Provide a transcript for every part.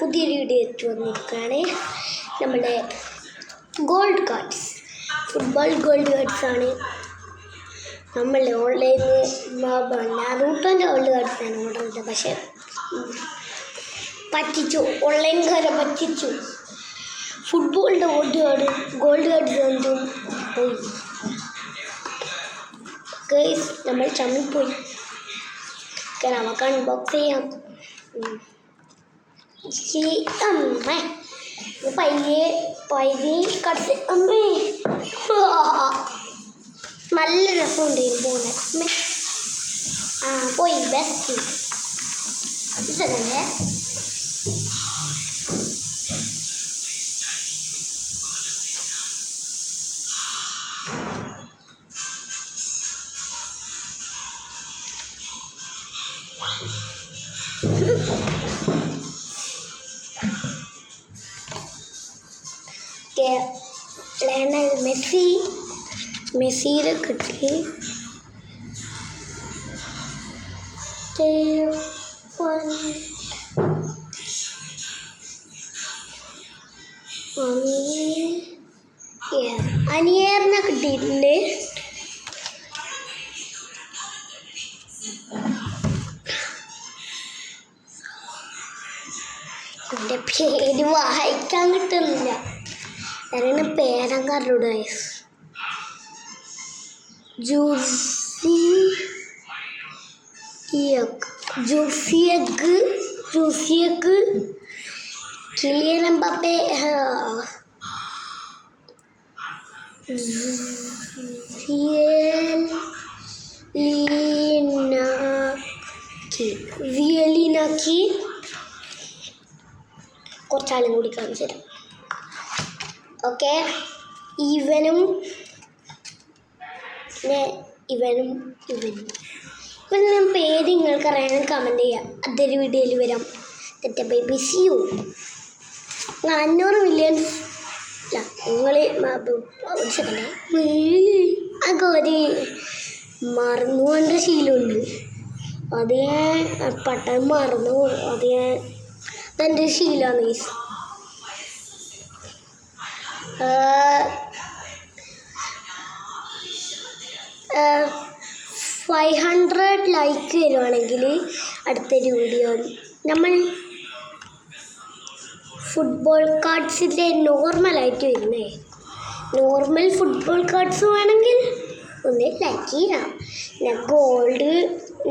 പുതിയൊരു വീഡിയോ ഇട്ട് വന്നിരിക്കുകയാണ്. നമ്മുടെ ഗോൾഡ് കാർഡ്സ്, ഫുട്ബോൾ ഗോൾഡ് കാർഡ്സാണ് നമ്മൾ ഓൺലൈനിൽ നാനൂറ്റൻ്റെ ഗോൾഡ് കാർഡ്സാണ് ഓർഡർ ചെയ്തത്. പക്ഷേ പറ്റിച്ചു, ഓൺലൈൻകാരെ പറ്റിച്ചു. ഫുട്ബോളിൻ്റെ ഗോൾഡ് കാർഡ്സ് എന്തും പോയി. നമ്മൾ ചമ്മിപ്പോയി. നമുക്ക് അൺബോക്സ് ചെയ്യാം. പയ്യെ കടച്ച് അമ്മേ, നല്ല രസമുണ്ടായിരുന്നു പോകുന്നത്. പോയി ബെസ്റ്റ് ഇതല്ലേ. ലയണൽ മെസ്സിയുടെ കിട്ടി. അനിയറിനെ കിട്ടിയിട്ടുണ്ട്. എൻ്റെ പേര് വായിക്കാൻ കിട്ടുന്നില്ല. അതിന് പേരങ്കാരുടെ ജൂസിയക്ക് കിലിയൻ എംബാപ്പെ, വിയലിനാക്കി കുറച്ചാളും കൂടി കാണിച്ചു തരാം. ഓക്കെ, ഇവനും പേര് നിങ്ങൾക്ക് അറിയാൻ കമൻറ്റ് ചെയ്യാം. അതൊരു വീഡിയോയിൽ വരാം. തെറ്റ ബേബി സിയു 500 മില്യൺ അല്ല, നിങ്ങൾ ഒരു സെക്കൻഡ്, അതൊക്കെ ഒരു മറന്നുകൊണ്ട ശീലമുണ്ട്. അത് ഞാൻ പെട്ടെന്ന് മറന്നു. അതെൻ്റെ ശീലമാണ്. 500 ലൈക്ക് വരുവാണെങ്കിൽ അടുത്തൊരു വീഡിയോ നമ്മൾ ഫുട്ബോൾ കാർഡ്സിൻ്റെ നോർമലായിട്ട് വരുന്നേ. നോർമൽ ഫുട്ബോൾ കാർഡ്സ് വേണമെങ്കിൽ ഒന്ന് ലൈക്ക് ചെയ്യാം.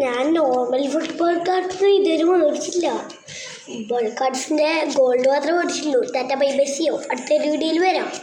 ഞാൻ നോർമൽ ഫുട്ബോൾ കാർഡ്സ് ഇതുവരെ മേടിച്ചില്ല. ഫുട്ബോൾ കാർഡ്സിൻ്റെ ഗോൾഡ് മാത്രമേ മേടിച്ചിട്ടുള്ളൂ. Tata bye bye, see you. അടുത്തൊരു വീഡിയോയിൽ വരാം.